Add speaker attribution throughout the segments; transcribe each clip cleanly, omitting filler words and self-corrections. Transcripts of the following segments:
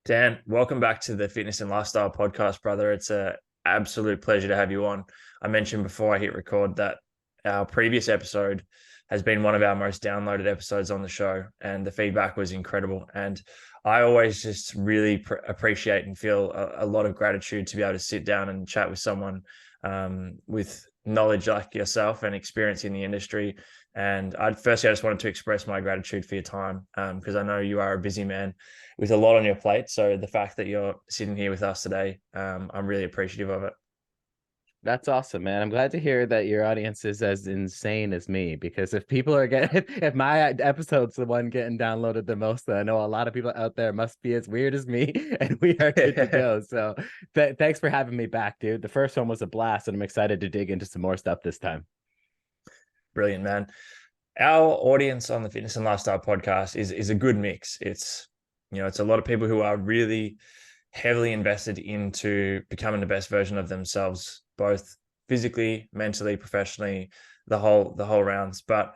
Speaker 1: Dan, welcome back to the Fitness and Lifestyle Podcast, brother. It's a absolute pleasure to have you on. I mentioned before I hit record that our previous episode has been one of our most downloaded episodes on the show, and the feedback was incredible. And I always just really appreciate and feel a lot of gratitude to be able to sit down and chat with someone with knowledge like yourself and experience in the industry. And I just wanted to express my gratitude for your time because I know you are a busy man with a lot on your plate. So the fact that you're sitting here with us today, I'm really appreciative of it.
Speaker 2: That's awesome, man. I'm glad to hear that your audience is as insane as me, because if people are getting, if my episode's the one getting downloaded the most, then I know a lot of people out there must be as weird as me, and we are good to go. So thanks for having me back, dude. The first one was a blast, and I'm excited to dig into some more stuff this time.
Speaker 1: Brilliant, man. Our audience on the Fitness and Lifestyle Podcast is a good mix. It's a lot of people who are really heavily invested into becoming the best version of themselves, both physically, mentally, professionally, the whole rounds. But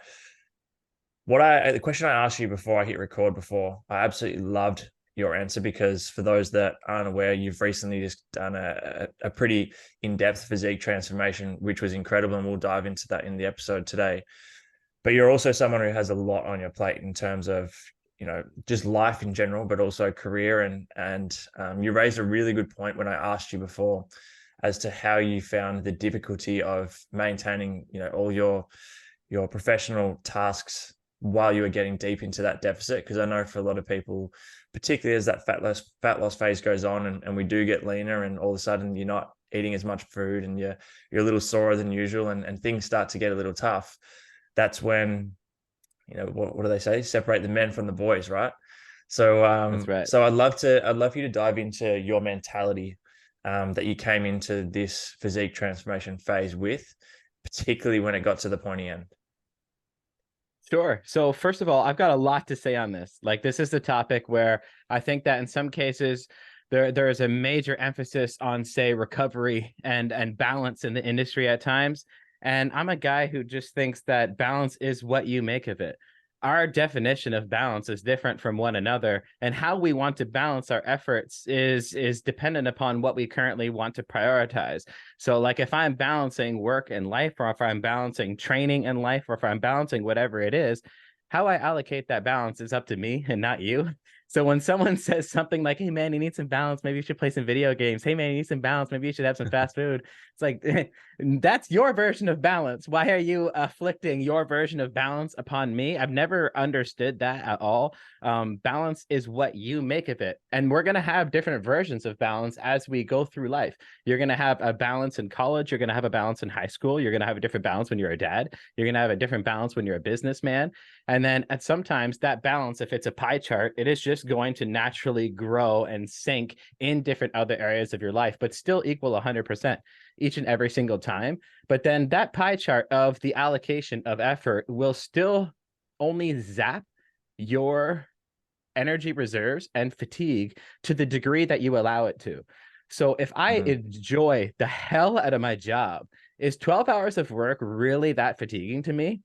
Speaker 1: the question I asked you before I hit record before, I absolutely loved your answer, because for those that aren't aware, you've recently just done a pretty in-depth physique transformation, which was incredible, and we'll dive into that in the episode today. But you're also someone who has a lot on your plate in terms of just life in general, but also career. And you raised a really good point when I asked you before as to how you found the difficulty of maintaining all your professional tasks while you were getting deep into that deficit. Because I know for a lot of people, particularly as that fat loss phase goes on, and we do get leaner, and all of a sudden you're not eating as much food, and you're a little sorer than usual, and things start to get a little tough. That's when, what do they say? Separate the men from the boys, right? So,
Speaker 2: That's right.
Speaker 1: so I'd love you to dive into your mentality that you came into this physique transformation phase with, particularly when it got to the pointy end.
Speaker 2: Sure. So first of all, I've got a lot to say on this. Like, this is the topic where I think that in some cases there is a major emphasis on, say, recovery and balance in the industry at times. And I'm a guy who just thinks that balance is what you make of it. Our definition of balance is different from one another, and how we want to balance our efforts is dependent upon what we currently want to prioritize. So like, if I'm balancing work and life, or if I'm balancing training and life, or if I'm balancing whatever it is, how I allocate that balance is up to me and not you. So when someone says something like, "Hey man, you need some balance, maybe you should play some video games. Hey man, you need some balance, maybe you should have some fast food." It's like, that's your version of balance. Why are you afflicting your version of balance upon me? I've never understood that at all. Balance is what you make of it. And we're going to have different versions of balance as we go through life. You're going to have a balance in college. You're going to have a balance in high school. You're going to have a different balance when you're a dad. You're going to have a different balance when you're a businessman. And then at sometimes that balance, if it's a pie chart, it is just going to naturally grow and sink in different other areas of your life, but still equal 100% each and every single time. But then that pie chart of the allocation of effort will still only zap your energy reserves and fatigue to the degree that you allow it to. So if I enjoy the hell out of my job, is 12 hours of work really that fatiguing to me?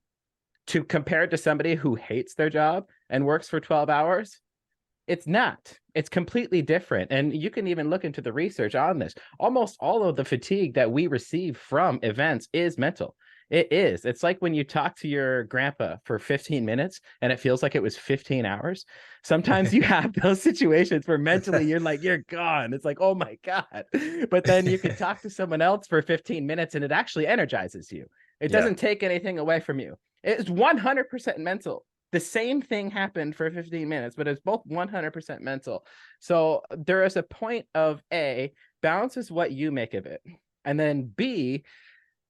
Speaker 2: To compare it to somebody who hates their job and works for 12 hours? It's not. It's completely different. And you can even look into the research on this. Almost all of the fatigue that we receive from events is mental. It is. It's like when you talk to your grandpa for 15 minutes and it feels like it was 15 hours. Sometimes you have those situations where mentally you're like, you're gone. It's like, oh my God. But then you can talk to someone else for 15 minutes and it actually energizes you. It doesn't take anything away from you. It's 100% mental. The same thing happened for 15 minutes, but it's both 100% mental. So there is a point of A, balance is what you make of it. And then B,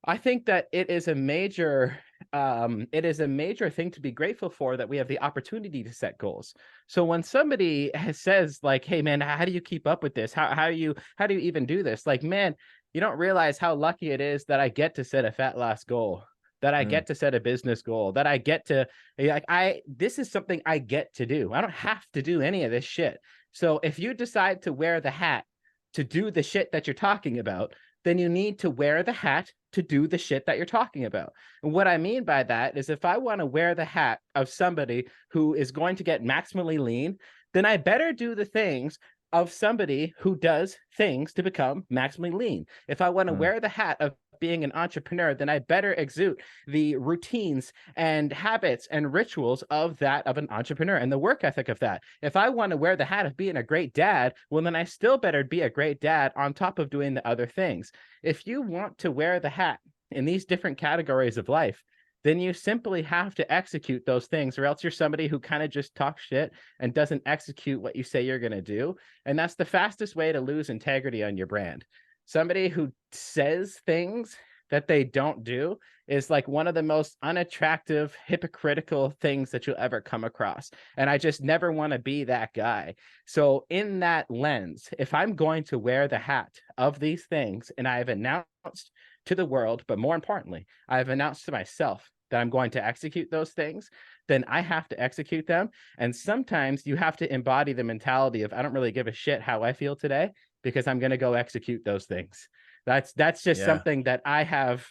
Speaker 2: I think that it is a major thing to be grateful for, that we have the opportunity to set goals. So when somebody says like, "Hey man, how do you keep up with this? How do you even do this?" Like, man, you don't realize how lucky it is that I get to set a fat loss goal, that I get to set a business goal, that I get to, like, this is something I get to do. I don't have to do any of this shit. So if you decide to wear the hat to do the shit that you're talking about, then you need to wear the hat to do the shit that you're talking about. And what I mean by that is, if I want to wear the hat of somebody who is going to get maximally lean, then I better do the things of somebody who does things to become maximally lean. If I want to wear the hat of being an entrepreneur, then I better exude the routines and habits and rituals of that of an entrepreneur and the work ethic of that. If I want to wear the hat of being a great dad, well, then I still better be a great dad on top of doing the other things. If you want to wear the hat in these different categories of life, then you simply have to execute those things, or else you're somebody who kind of just talks shit and doesn't execute what you say you're going to do. And that's the fastest way to lose integrity on your brand. Somebody who says things that they don't do is like one of the most unattractive, hypocritical things that you'll ever come across. And I just never want to be that guy. So in that lens, if I'm going to wear the hat of these things, and I've announced to the world, but more importantly, I've announced to myself that I'm going to execute those things, then I have to execute them. And sometimes you have to embody the mentality of, I don't really give a shit how I feel today, because I'm going to go execute those things. That's just something that I have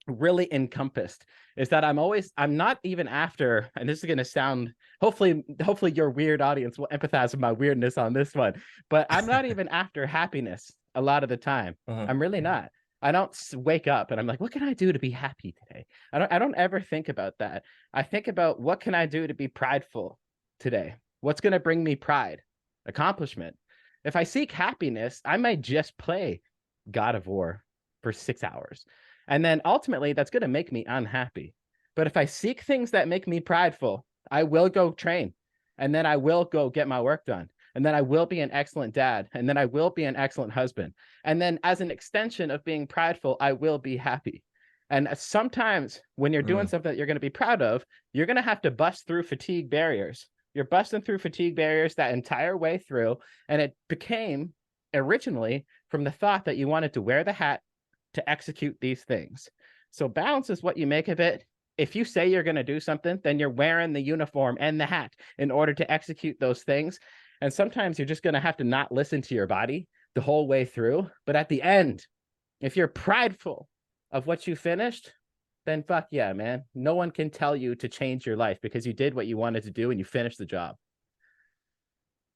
Speaker 2: really encompassed, is that I'm not even after, and this is going to sound, hopefully your weird audience will empathize with my weirdness on this one, but I'm not even after happiness a lot of the time. I'm really not. I don't wake up and I'm like, what can I do to be happy today? I don't ever think about that. I think about, what can I do to be prideful today? What's going to bring me pride? Accomplishment. If I seek happiness, I might just play God of War for 6 hours. And then ultimately that's going to make me unhappy. But if I seek things that make me prideful, I will go train, and then I will go get my work done. And then I will be an excellent dad. And then I will be an excellent husband. And then as an extension of being prideful, I will be happy. And sometimes when you're doing something that you're going to be proud of, you're going to have to bust through fatigue barriers. You're busting through fatigue barriers that entire way through. And it became originally from the thought that you wanted to wear the hat to execute these things. So balance is what you make of it. If you say you're going to do something, then you're wearing the uniform and the hat in order to execute those things. And sometimes you're just going to have to not listen to your body the whole way through. But at the end, if you're prideful of what you finished, then fuck yeah, man. No one can tell you to change your life, because you did what you wanted to do and you finished the job.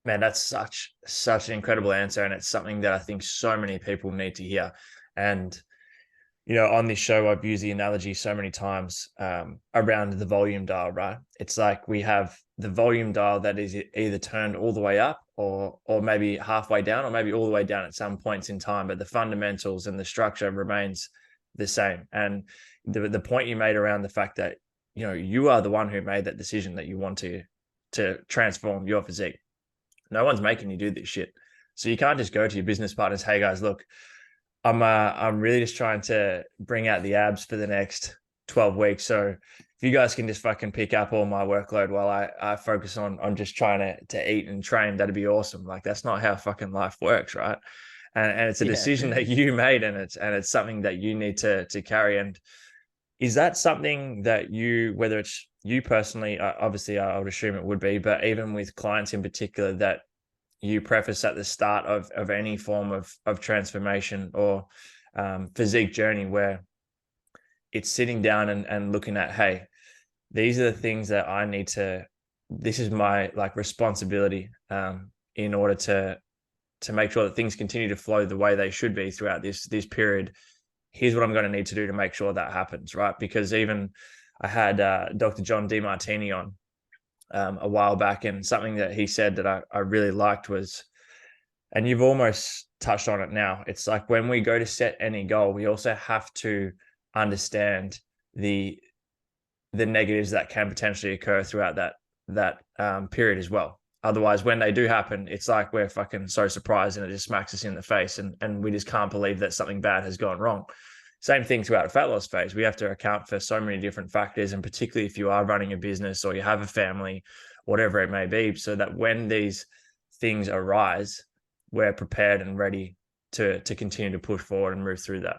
Speaker 1: Man, that's such an incredible answer. And it's something that I think so many people need to hear. And, you know, on this show, I've used the analogy so many times around the volume dial, right? It's like we have the volume dial that is either turned all the way up or maybe halfway down, or maybe all the way down at some points in time, but the fundamentals and the structure remains the same. And the point you made around the fact that, you know, you are the one who made that decision that you want to transform your physique. No one's making you do this shit. So you can't just go to your business partners, hey guys, look, I'm really just trying to bring out the abs for the next 12 weeks. So if you guys can just fucking pick up all my workload while I focus on just trying to eat and train, that'd be awesome. Like, that's not how fucking life works, right? And it's a decision that you made, and it's something that you need to carry. And is that something that you, whether it's you personally, obviously I would assume it would be, but even with clients in particular, that you preface at the start of any form of transformation or physique journey, where it's sitting down and looking at, hey, these are the things that I need to, this is my like responsibility in order to make sure that things continue to flow the way they should be throughout this period. Here's what I'm going to need to do to make sure that happens, right? Because even I had Dr. John DeMartini on a while back, and something that he said that I really liked was, and you've almost touched on it now, it's like when we go to set any goal, we also have to understand the negatives that can potentially occur throughout that period as well. Otherwise, when they do happen, it's like we're fucking so surprised and it just smacks us in the face, and we just can't believe that something bad has gone wrong. Same thing throughout a fat loss phase. We have to account for so many different factors, and particularly if you are running a business or you have a family, whatever it may be, so that when these things arise, we're prepared and ready to continue to push forward and move through that.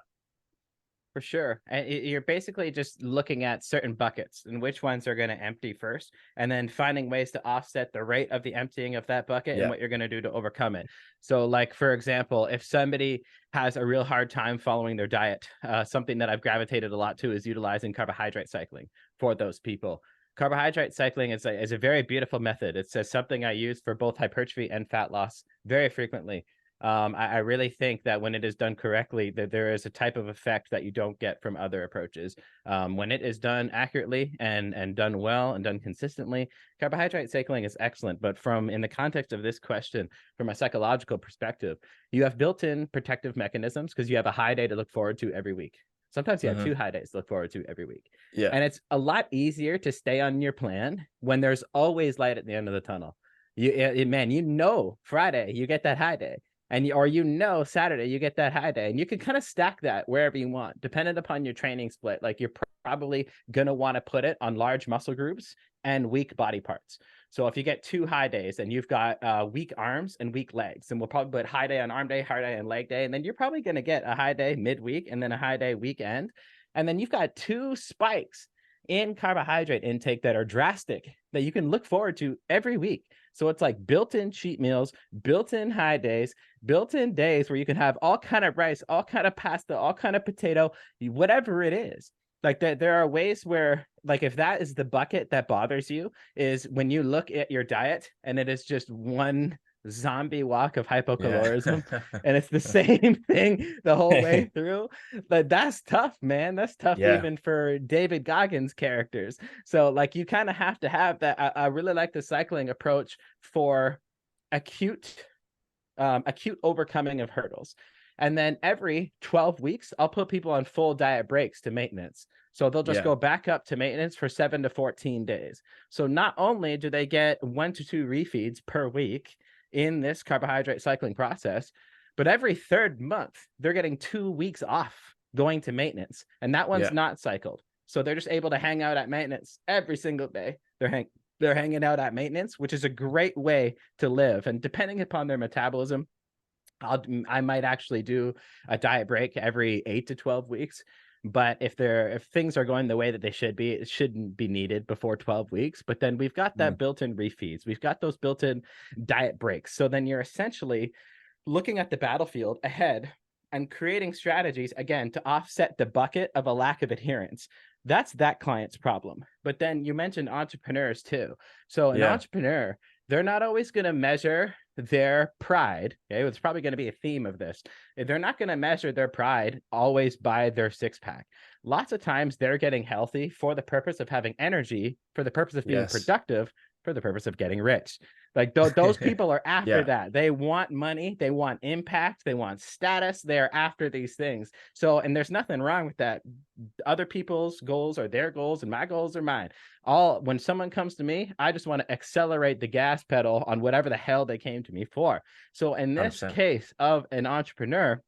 Speaker 2: For sure. And you're basically just looking at certain buckets and which ones are going to empty first, and then finding ways to offset the rate of the emptying of that bucket and what you're going to do to overcome it. So like, for example, if somebody has a real hard time following their diet, something that I've gravitated a lot to is utilizing carbohydrate cycling for those people. Carbohydrate cycling is a very beautiful method. It's something I use for both hypertrophy and fat loss very frequently. I really think that when it is done correctly, that there is a type of effect that you don't get from other approaches. When it is done accurately and done well and done consistently, carbohydrate cycling is excellent. But in the context of this question, from a psychological perspective, you have built-in protective mechanisms because you have a high day to look forward to every week. Sometimes you have 2 high days to look forward to every week.
Speaker 1: Yeah.
Speaker 2: And it's a lot easier to stay on your plan when there's always light at the end of the tunnel. Friday, you get that high day. Or Saturday, you get that high day. And you can kind of stack that wherever you want, dependent upon your training split. Like you're probably going to want to put it on large muscle groups and weak body parts. So if you get 2 high days and you've got weak arms and weak legs, and we'll probably put high day on arm day, high day on leg day, and then you're probably going to get a high day midweek and then a high day weekend. And then you've got 2 spikes in carbohydrate intake that are drastic that you can look forward to every week. So it's like built-in cheat meals, built-in high days, built-in days where you can have all kind of rice, all kind of pasta, all kind of potato, whatever it is. Like there are ways where, like, if that is the bucket that bothers you, is when you look at your diet and it is just one zombie walk of hypocalorism and it's the same thing the whole way through. But that's tough, man. That's tough even for David Goggins characters. So like you kind of have to have that. I really like the cycling approach for acute overcoming of hurdles. And then every 12 weeks, I'll put people on full diet breaks to maintenance. So they'll just go back up to maintenance for 7 to 14 days. So not only do they get 1 to 2 refeeds per week in this carbohydrate cycling process, but every 3rd month, they're getting 2 weeks off going to maintenance. And that one's not cycled. So they're just able to hang out at maintenance every single day. They're hanging out at maintenance, which is a great way to live. And depending upon their metabolism, I might actually do a diet break every 8 to 12 weeks. But if things are going the way that they should be, it shouldn't be needed before 12 weeks. But then we've got that built-in refeeds. We've got those built-in diet breaks. So then you're essentially looking at the battlefield ahead and creating strategies, again, to offset the bucket of a lack of adherence. That's that client's problem. But then you mentioned entrepreneurs too. So an entrepreneur, they're not always going to measure their pride. Okay, it's probably going to be a theme of this. They're not going to measure their pride always by their 6-pack. Lots of times they're getting healthy for the purpose of having energy, for the purpose of being productive, for the purpose of getting rich. Like those people are after that. They want money, they want impact, they want status. They're after these things. So, and there's nothing wrong with that. Other people's goals are their goals and my goals are mine. When someone comes to me, I just want to accelerate the gas pedal on whatever the hell they came to me for. So in this 100%. Case of an entrepreneur,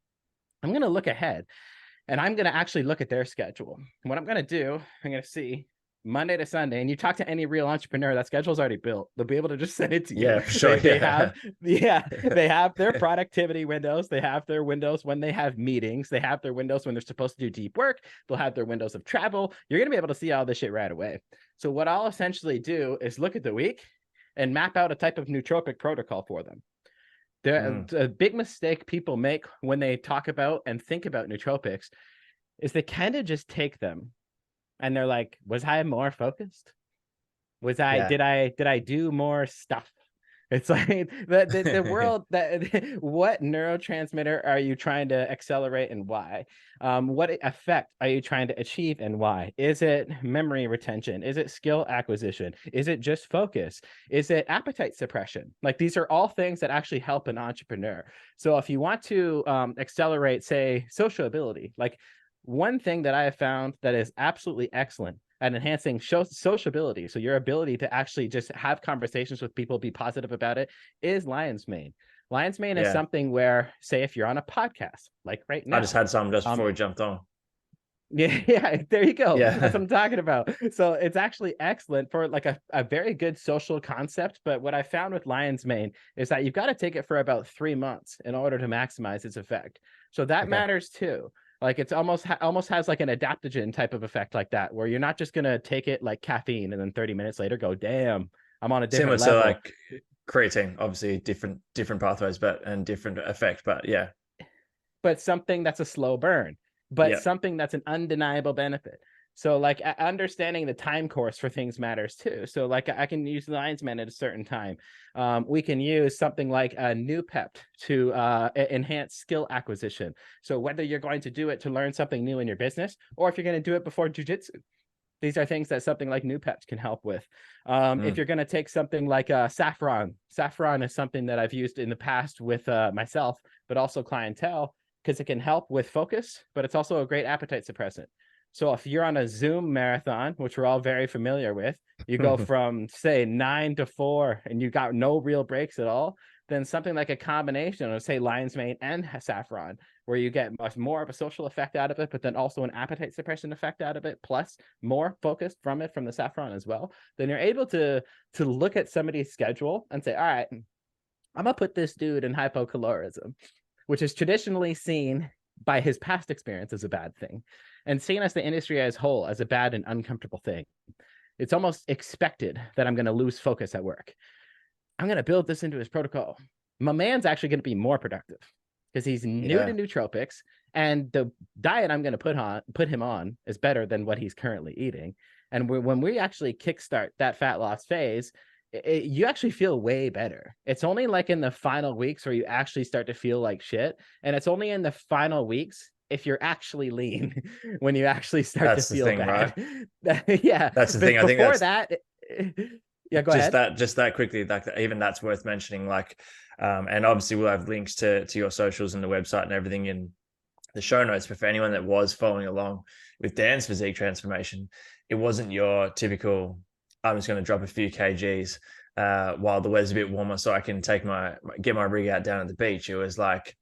Speaker 2: I'm going to look ahead and I'm going to actually look at their schedule. What I'm going to do, I'm going to see Monday to Sunday, and you talk to any real entrepreneur, that schedule's already built. They'll be able to just send it to you.
Speaker 1: Yeah, for sure.
Speaker 2: They have their productivity windows. They have their windows when they have meetings. They have their windows when they're supposed to do deep work. They'll have their windows of travel. You're going to be able to see all this shit right away. So what I'll essentially do is look at the week and map out a type of nootropic protocol for them. A big mistake people make when they talk about and think about nootropics is they kind of just take them. And they're like, was I more focused? Did I do more stuff? It's like the world what neurotransmitter are you trying to accelerate and why? What effect are you trying to achieve and why? Is it memory retention? Is it skill acquisition? Is it just focus? Is it appetite suppression? Like these are all things that actually help an entrepreneur. So if you want to accelerate, say, social ability, like one thing that I have found that is absolutely excellent at enhancing sociability, so your ability to actually just have conversations with people, be positive about it, is lion's mane. Lion's mane is something where, say, if you're on a podcast, like right now.
Speaker 1: I just had some just before we jumped on.
Speaker 2: Yeah, there you go. Yeah. That's what I'm talking about. So it's actually excellent for like a very good social concept. But what I found with lion's mane is that you've got to take it for about 3 months in order to maximize its effect. So that matters too. Like it's almost has like an adaptogen type of effect like that, where you're not just going to take it like caffeine and then 30 minutes later go, damn, I'm on a different level.
Speaker 1: Similar to like creatine, obviously different pathways, and different effect, but yeah.
Speaker 2: But something that's a slow burn, but something that's an undeniable benefit. So like understanding the time course for things matters too. So like I can use lion's mane at a certain time. We can use something like a Nootropics to enhance skill acquisition. So whether you're going to do it to learn something new in your business, or if you're going to do it before jujitsu, these are things that something like Nootropics can help with. If you're going to take something like saffron is something that I've used in the past with myself, but also clientele, because it can help with focus, but it's also a great appetite suppressant. So if you're on a Zoom marathon, which we're all very familiar with, you go from say 9 to 4 and you got no real breaks at all, then something like a combination of say lion's mane and saffron, where you get much more of a social effect out of it, but then also an appetite suppression effect out of it, plus more focus from the saffron as well, then you're able to look at somebody's schedule and say, all right, I'm gonna put this dude in hypocalorism, which is traditionally seen by his past experience as a bad thing, and seen as the industry as whole as a bad and uncomfortable thing. It's almost expected that I'm going to lose focus at work. I'm going to build this into his protocol. My man's actually going to be more productive because he's new to nootropics, and the diet I'm going to put him on is better than what he's currently eating. And when we actually kickstart that fat loss phase, you actually feel way better. It's only like in the final weeks where you actually start to feel like shit. And it's only in the final weeks if you're actually lean when you actually start to feel bad. Right? Yeah.
Speaker 1: That's the thing. I think
Speaker 2: before that, yeah, go ahead.
Speaker 1: Just that quickly, like even that's worth mentioning. Like, and obviously we'll have links to your socials and the website and everything in the show notes. But for anyone that was following along with Dan's physique transformation, it wasn't your typical, I'm just going to drop a few kgs while the weather's a bit warmer so I can get my rig out down at the beach. It was like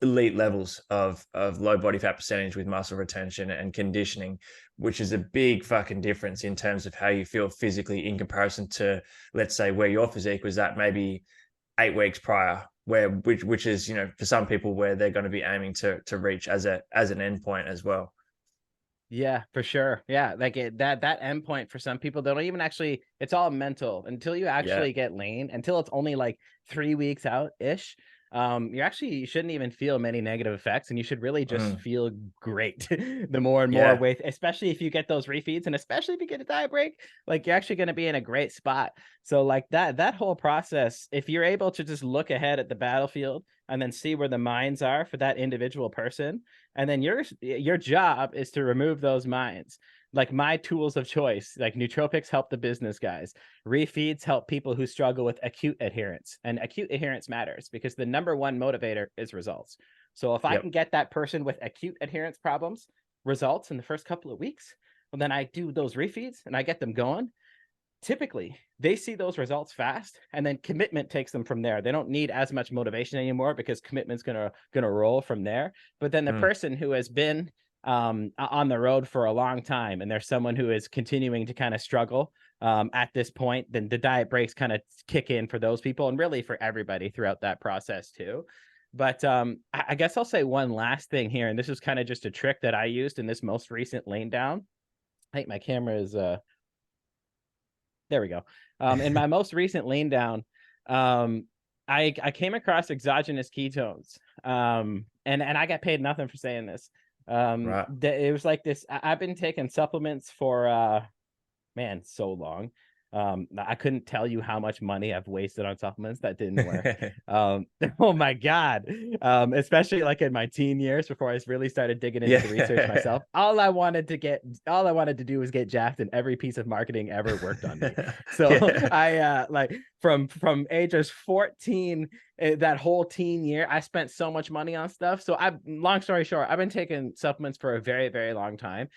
Speaker 1: elite levels of low body fat percentage with muscle retention and conditioning, which is a big fucking difference in terms of how you feel physically in comparison to, let's say, where your physique was at maybe 8 weeks prior, which is, you know, for some people where they're going to be aiming to reach as an endpoint as well.
Speaker 2: Yeah, for sure. Yeah, like that endpoint for some people, they don't even actually, it's all mental until you actually get lean, until it's only like 3 weeks out ish. You shouldn't even feel many negative effects, and you should really just feel great the more and more weight, especially if you get those refeeds, and especially if you get a diet break, like you're actually going to be in a great spot. So like that whole process, if you're able to just look ahead at the battlefield and then see where the mines are for that individual person, and then your job is to remove those mines. Like my tools of choice, like nootropics help the business guys. Refeeds help people who struggle with acute adherence, and acute adherence matters because the number one motivator is results. So if I can get that person with acute adherence problems results in the first couple of weeks, well, then I do those refeeds and I get them going. Typically they see those results fast, and then commitment takes them from there. They don't need as much motivation anymore because commitment's gonna roll from there. But then the person who has been on the road for a long time, and there's someone who is continuing to kind of struggle at this point, then the diet breaks kind of kick in for those people, and really for everybody throughout that process too. But I guess I'll say one last thing here, and this is kind of just a trick that I used in this most recent lean down. I think my camera is there we go. In my most recent lean down, I came across exogenous ketones, and I got paid nothing for saying this.
Speaker 1: Right.
Speaker 2: It was like this. I've been taking supplements for so long. I couldn't tell you how much money I've wasted on supplements that didn't work. Oh my God. Especially like in my teen years before I really started digging into the research myself. All I wanted to do was get jacked, and every piece of marketing ever worked on me. So I like from ages 14, that whole teen year, I spent so much money on stuff. So long story short, I've been taking supplements for a very, very long time.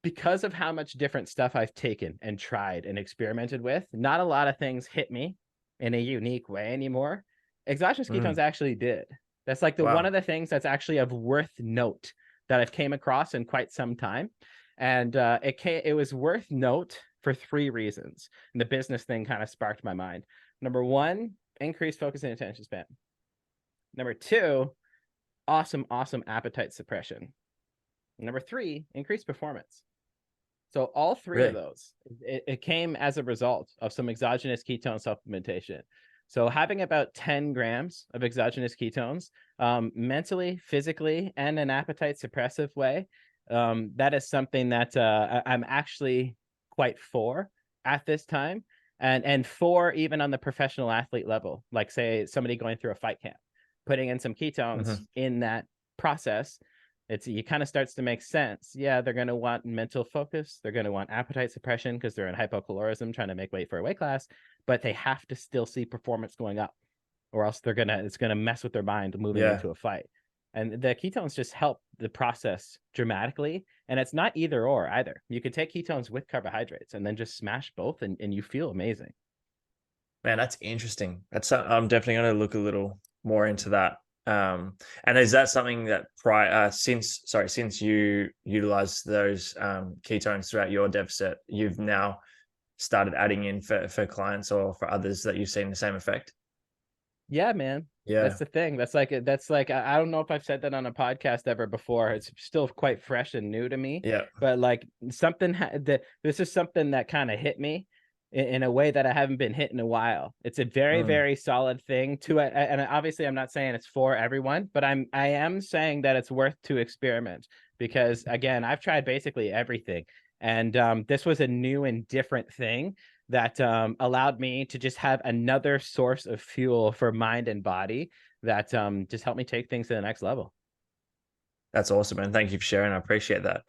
Speaker 2: Because of how much different stuff I've taken and tried and experimented with, not a lot of things hit me in a unique way anymore. Exogenous ketones actually did. That's like one of the things that's actually of worth note that I've came across in quite some time. And it was worth note for 3 reasons. And the business thing kind of sparked my mind. Number 1, increased focus and attention span. Number 2, awesome appetite suppression. Number 3, increased performance. So all 3 of those, it came as a result of some exogenous ketone supplementation. So having about 10 grams of exogenous ketones, mentally, physically, and an appetite suppressive way, that is something that I'm actually quite for at this time, and for even on the professional athlete level, like say somebody going through a fight camp, putting in some ketones in that process. It kind of starts to make sense. Yeah, they're going to want mental focus. They're going to want appetite suppression because they're in hypocalorism trying to make weight for a weight class, but they have to still see performance going up, or else it's going to mess with their mind moving into a fight. And the ketones just help the process dramatically. And it's not either or either. You can take ketones with carbohydrates and then just smash both, and you feel amazing.
Speaker 1: Man, that's interesting. I'm definitely going to look a little more into that. And is that something that since you utilize those ketones throughout your deficit, you've now started adding in for clients or for others that you've seen the same effect?
Speaker 2: Yeah, man.
Speaker 1: Yeah.
Speaker 2: That's the thing. That's like I don't know if I've said that on a podcast ever before. It's still quite fresh and new to me.
Speaker 1: Yeah.
Speaker 2: But like this is something that kind of hit me in a way that I haven't been hit in a while. It's a very, very solid thing to it. And obviously I'm not saying it's for everyone, but I am saying that it's worth to experiment, because again, I've tried basically everything. And this was a new and different thing that allowed me to just have another source of fuel for mind and body that just helped me take things to the next level.
Speaker 1: That's awesome, and thank you for sharing. I appreciate that.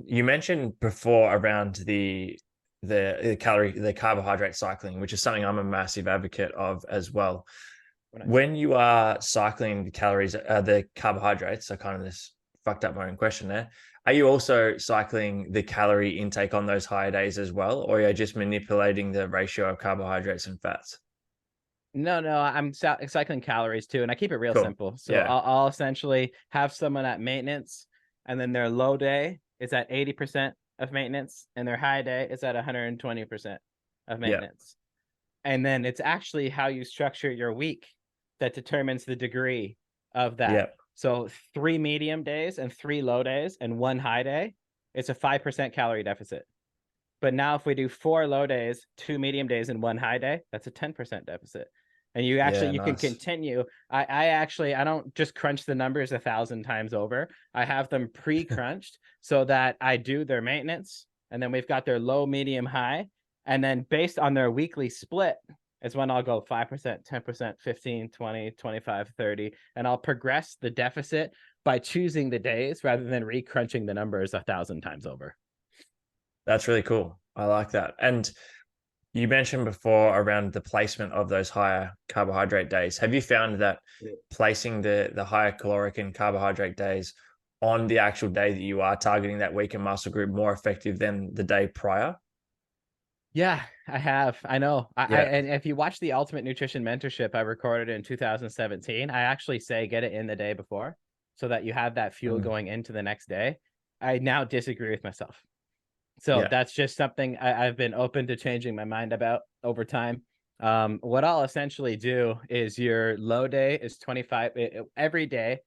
Speaker 1: You mentioned before around the carbohydrate cycling, which is something I'm a massive advocate of as well.
Speaker 2: Nice.
Speaker 1: When you are cycling the calories, the carbohydrates, I kind of just fucked up my own question there. Are you also cycling the calorie intake on those higher days as well, or are you just manipulating the ratio of carbohydrates and fats?
Speaker 2: No, I'm cycling calories too, and I keep it real simple. So
Speaker 1: Yeah.
Speaker 2: I'll essentially have someone at maintenance, and then their low day is at 80% of maintenance, and their high day is at 120% of maintenance. And then it's actually how you structure your week that determines the degree of that.
Speaker 1: Yeah.
Speaker 2: So 3 medium days and 3 low days and 1 high day, it's a 5% calorie deficit. But now if we do 4 low days, 2 medium days, and 1 high day, that's a 10% deficit. And you can continue. I don't just crunch the numbers 1,000 times over. I have them pre-crunched so that I do their maintenance, and then we've got their low, medium, high. And then based on their weekly split is when I'll go 5%, 10%, 15, 20, 25, 30. And I'll progress the deficit by choosing the days rather than re-crunching the numbers 1,000 times over.
Speaker 1: That's really cool. I like that. And you mentioned before around the placement of those higher carbohydrate days. Have you found that placing the higher caloric and carbohydrate days on the actual day that you are targeting that weaker muscle group more effective than the day prior?
Speaker 2: Yeah, I have. I know. And if you watch the Ultimate Nutrition Mentorship I recorded in 2017, I actually say get it in the day before so that you have that fuel going into the next day. I now disagree with myself. So that's just something I've been open to changing my mind about over time. What I'll essentially do is your low day is 25 every day.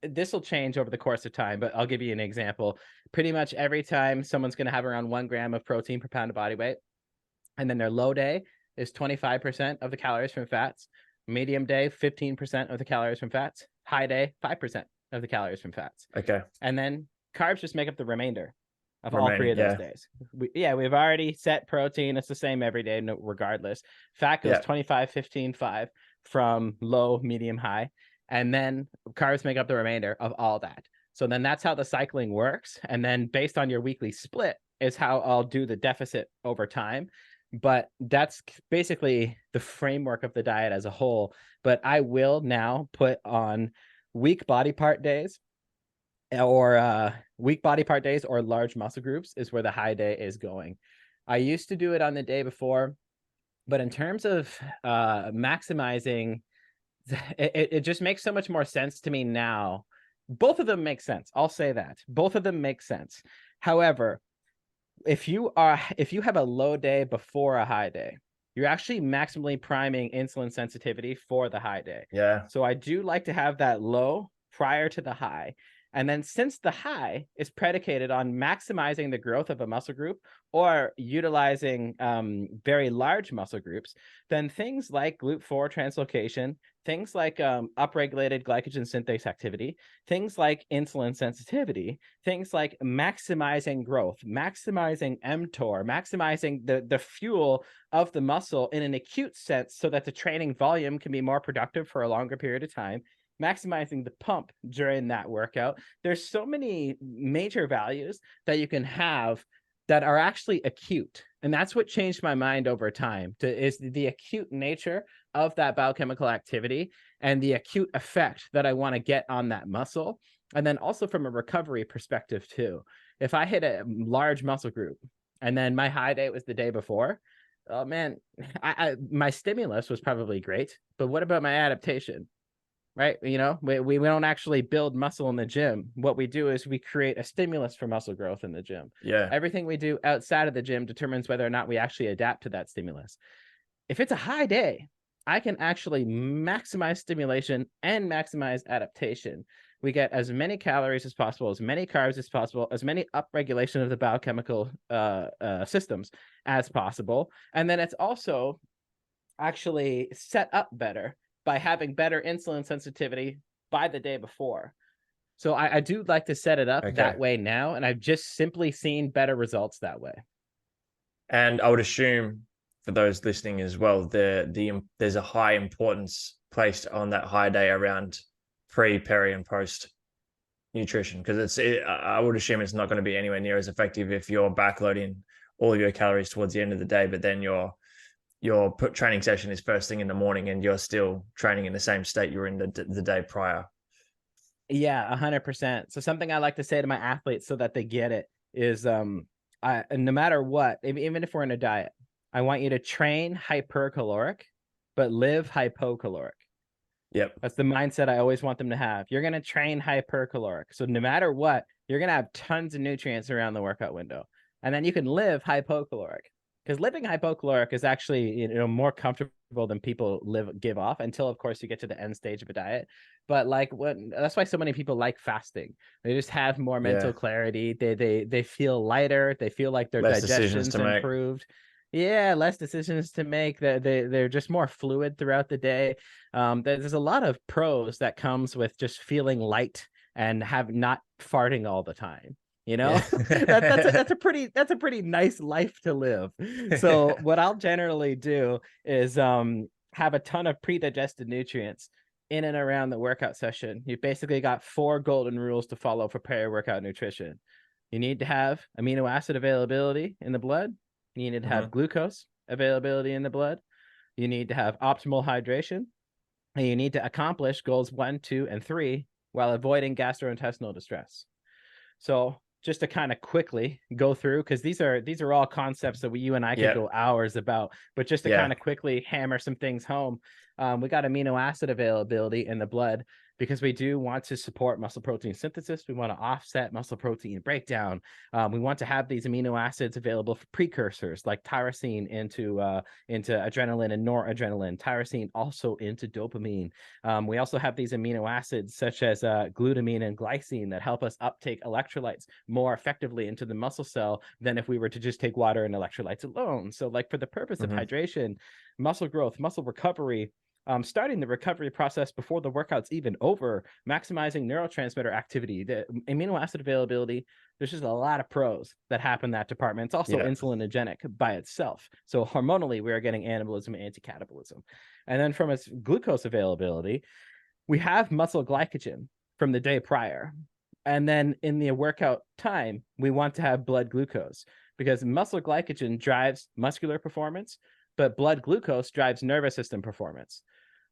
Speaker 2: This will change over the course of time, but I'll give you an example. Pretty much every time someone's going to have around 1 gram of protein per pound of body weight. And then their low day is 25% of the calories from fats. Medium day, 15% of the calories from fats. High day, 5% of the calories from fats.
Speaker 1: Okay.
Speaker 2: And then carbs just make up the remainder of all 3 of those days. We've already set protein. It's the same every day, regardless. Fat goes 25, 15, 5 from low, medium, high. And then carbs make up the remainder of all that. So then that's how the cycling works. And then based on your weekly split is how I'll do the deficit over time. But that's basically the framework of the diet as a whole. But I will now put on weak body part days or large muscle groups is where the high day is going. I used to do it on the day before, but in terms of maximizing, it just makes so much more sense to me now. Both of them make sense. I'll say that. Both of them make sense. However, if you have a low day before a high day, you're actually maximally priming insulin sensitivity for the high day.
Speaker 1: Yeah.
Speaker 2: So I do like to have that low prior to the high. And then since the high is predicated on maximizing the growth of a muscle group or utilizing very large muscle groups, then things like GLUT4 translocation, things like upregulated glycogen synthase activity, things like insulin sensitivity, things like maximizing growth, maximizing mTOR, maximizing the fuel of the muscle in an acute sense so that the training volume can be more productive for a longer period of time, maximizing the pump during that workout. There's so many major values that you can have that are actually acute. And that's what changed my mind over time, is the acute nature of that biochemical activity and the acute effect that I want to get on that muscle. And then also from a recovery perspective too. If I hit a large muscle group and then my high day was the day before, oh man, my stimulus was probably great, but what about my adaptation? Right? You know, we don't actually build muscle in the gym. What we do is we create a stimulus for muscle growth in the gym.
Speaker 1: Yeah.
Speaker 2: Everything we do outside of the gym determines whether or not we actually adapt to that stimulus. If it's a high day, I can actually maximize stimulation and maximize adaptation. We get as many calories as possible, as many carbs as possible, as many upregulation of the biochemical systems as possible. And then it's also actually set up better by having better insulin sensitivity by the day before. So I do like to set it up that way now, and I've just simply seen better results that way.
Speaker 1: And I would assume for those listening as well, there's a high importance placed on that high day around pre, peri, and post nutrition, because I would assume it's not going to be anywhere near as effective if you're backloading all of your calories towards the end of the day, but then your training session is first thing in the morning and you're still training in the same state you were in the day prior.
Speaker 2: Yeah, 100%. So something I like to say to my athletes so that they get it is, no matter what, even if we're in a diet, I want you to train hypercaloric, but live hypocaloric.
Speaker 1: Yep.
Speaker 2: That's the mindset I always want them to have. You're going to train hypercaloric. So no matter what, you're going to have tons of nutrients around the workout window. And then you can live hypocaloric. Because living hypocaloric is actually, more comfortable than people give off until, of course, you get to the end stage of a diet. But that's why so many people like fasting. They just have more mental clarity. They feel lighter. They feel like their digestion's improved. Yeah, less decisions to make. They're just more fluid throughout the day. There's a lot of pros that comes with just feeling light and not farting all the time. That's a pretty nice life to live. So what I'll generally do is have a ton of pre-digested nutrients in and around the workout session. You've basically got 4 golden rules to follow for peri-workout nutrition. You need to have amino acid availability in the blood. You need to have glucose availability in the blood. You need to have optimal hydration. And you need to accomplish goals 1, 2, and 3 while avoiding gastrointestinal distress. So just to kind of quickly go through, because these are all concepts that you and I could go hours about, but just to kind of quickly hammer some things home, we got amino acid availability in the blood because we do want to support muscle protein synthesis. We want to offset muscle protein breakdown. We want to have these amino acids available for precursors like tyrosine into adrenaline and noradrenaline, tyrosine also into dopamine. We also have these amino acids such as glutamine and glycine that help us uptake electrolytes more effectively into the muscle cell than if we were to just take water and electrolytes alone. So for the purpose of hydration, muscle growth, muscle recovery, starting the recovery process before the workout's even over, maximizing neurotransmitter activity, the amino acid availability, there's just a lot of pros that happen in that department. It's also insulinogenic by itself. So hormonally, we are getting anabolism and anti-catabolism. And then from its glucose availability, we have muscle glycogen from the day prior. And then in the workout time, we want to have blood glucose because muscle glycogen drives muscular performance, but blood glucose drives nervous system performance.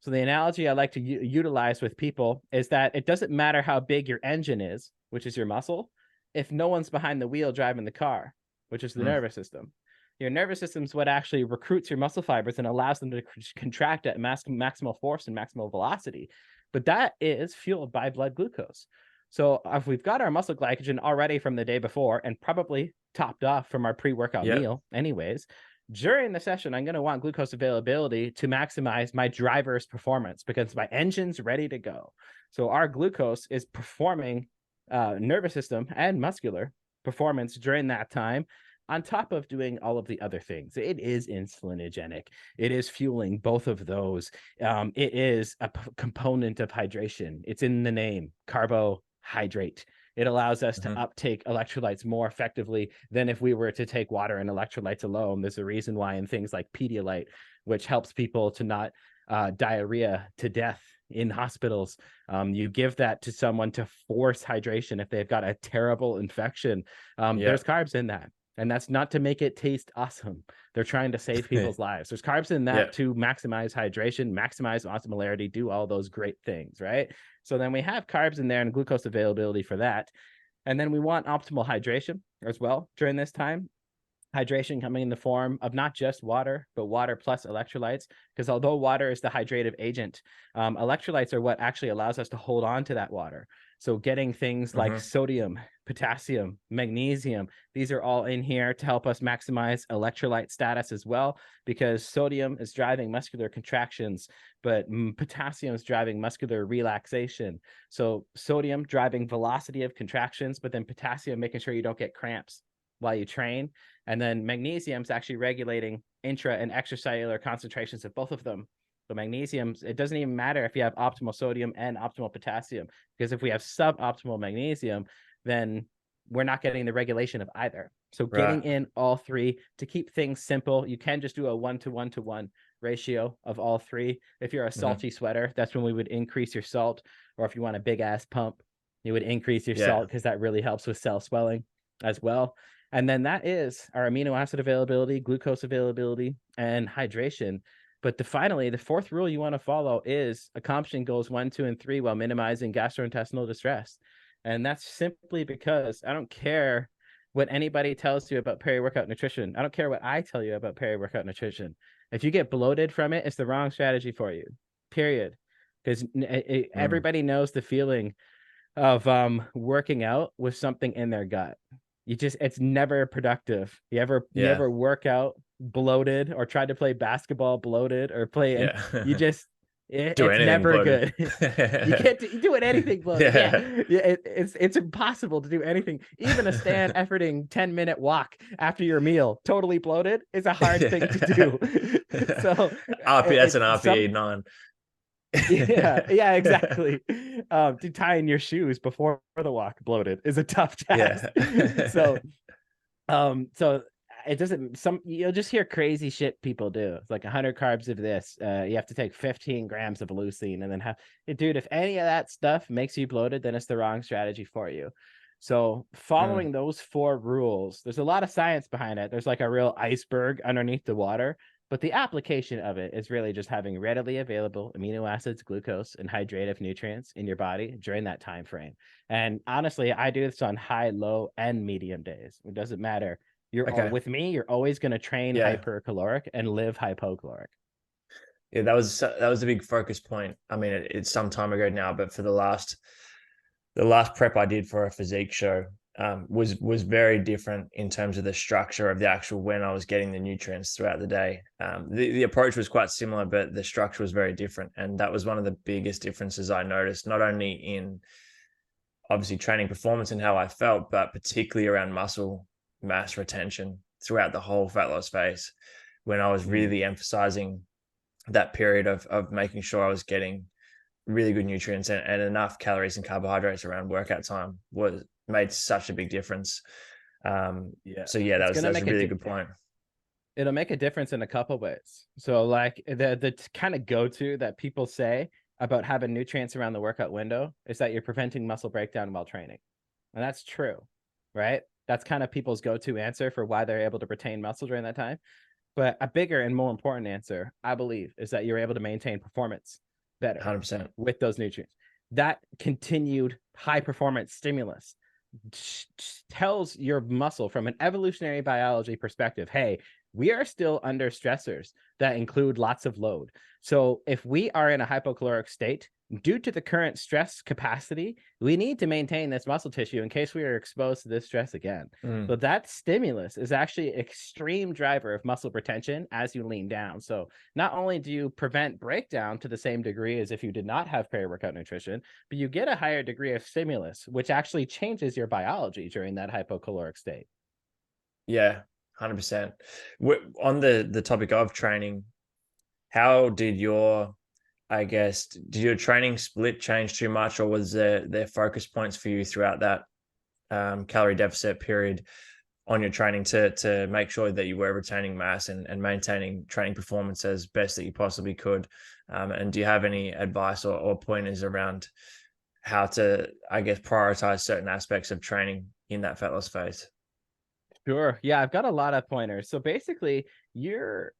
Speaker 2: So the analogy I like to utilize with people is that it doesn't matter how big your engine is, which is your muscle, if no one's behind the wheel driving the car, which is the nervous system. Your nervous system is what actually recruits your muscle fibers and allows them to contract at maximal force and maximal velocity. But that is fueled by blood glucose. So if we've got our muscle glycogen already from the day before and probably topped off from our pre-workout meal anyways, during the session, I'm going to want glucose availability to maximize my driver's performance because my engine's ready to go. So our glucose is performing nervous system and muscular performance during that time, on top of doing all of the other things. It is insulinogenic. It is fueling both of those. It is a component of hydration. It's in the name, carbohydrate. It allows us to uptake electrolytes more effectively than if we were to take water and electrolytes alone. There's a reason why in things like Pedialyte, which helps people to not diarrhea to death in hospitals, you give that to someone to force hydration if they've got a terrible infection. There's carbs in that. And that's not to make it taste awesome. They're trying to save people's lives. There's carbs in that to maximize hydration, maximize osmolarity, do all those great things, right? So then we have carbs in there and glucose availability for that. And then we want optimal hydration as well during this time. Hydration coming in the form of not just water, but water plus electrolytes. Because although water is the hydrative agent, electrolytes are what actually allows us to hold on to that water. So getting things like sodium, potassium, magnesium, these are all in here to help us maximize electrolyte status as well, because sodium is driving muscular contractions, but potassium is driving muscular relaxation. So sodium driving velocity of contractions, but then potassium making sure you don't get cramps while you train. And then magnesium is actually regulating intra and extracellular concentrations of both of them. So magnesium, it doesn't even matter if you have optimal sodium and optimal potassium, because if we have suboptimal magnesium, then we're not getting the regulation of either. So getting in all three to keep things simple, you can just do a 1-to-1-to-1 ratio of all three. If you're a salty sweater, that's when we would increase your salt. Or if you want a big ass pump, you would increase your salt, because that really helps with cell swelling as well. And then that is our amino acid availability, glucose availability, and hydration. But finally, the fourth rule you want to follow is accomplishing goals 1, 2, and 3 while minimizing gastrointestinal distress. And that's simply because I don't care what anybody tells you about peri-workout nutrition. I don't care what I tell you about peri-workout nutrition. If you get bloated from it, it's the wrong strategy for you, period. Because everybody knows the feeling of working out with something in their gut. It's never productive. You ever work out bloated, or try to play basketball bloated, or play, and you just, it's never bloated. Good. You can't do anything bloated. It's impossible to do anything. Even a stand efforting 10-minute walk after your meal, totally bloated, is a hard thing to do. So
Speaker 1: that's an RPE 9.
Speaker 2: Exactly. To tie in your shoes before the walk bloated is a tough task. So it doesn't, you'll just hear crazy shit people do. It's like 100 carbs of this, you have to take 15 grams of leucine, and then dude, if any of that stuff makes you bloated, then it's the wrong strategy for you. So following those 4 rules, there's a lot of science behind it. There's like a real iceberg underneath the water. But the application of it is really just having readily available amino acids, glucose, and hydrative nutrients in your body during that time frame. And honestly, I do this on high, low, and medium days. It doesn't matter. With me, you're always going to train hypercaloric and live hypocaloric.
Speaker 1: Yeah, that was a big focus point. I mean, it's some time ago now, but for the last prep I did for a physique show, was very different in terms of the structure of the actual when I was getting the nutrients throughout the day. The approach was quite similar, but the structure was very different. And that was one of the biggest differences I noticed, not only in obviously training performance and how I felt, but particularly around muscle mass retention throughout the whole fat loss phase, when I was really emphasizing that period of making sure I was getting really good nutrients and enough calories and carbohydrates around workout time made such a big difference. So that's a really good point.
Speaker 2: It'll make a difference in a couple ways. So like the kind of go-to that people say about having nutrients around the workout window is that you're preventing muscle breakdown while training. And that's true, right? That's kind of people's go-to answer for why they're able to retain muscle during that time. But a bigger and more important answer, I believe, is that you're able to maintain performance better
Speaker 1: 100%
Speaker 2: with those nutrients. That continued high performance stimulus tells your muscle from an evolutionary biology perspective, hey, we are still under stressors that include lots of load. So if we are in a hypocaloric state, due to the current stress capacity, we need to maintain this muscle tissue in case we are exposed to this stress again. So that stimulus is actually an extreme driver of muscle retention as you lean down. So not only do you prevent breakdown to the same degree as if you did not have peri-workout nutrition, but you get a higher degree of stimulus, which actually changes your biology during that hypocaloric state.
Speaker 1: Yeah, 100%. On the topic of training, how did your did your training split change too much, or was there focus points for you throughout that calorie deficit period on your training to make sure that you were retaining mass and maintaining training performance as best that you possibly could? And do you have any advice or pointers around how to, prioritize certain aspects of training in that fat loss phase?
Speaker 2: Sure. Yeah, I've got a lot of pointers. So basically, your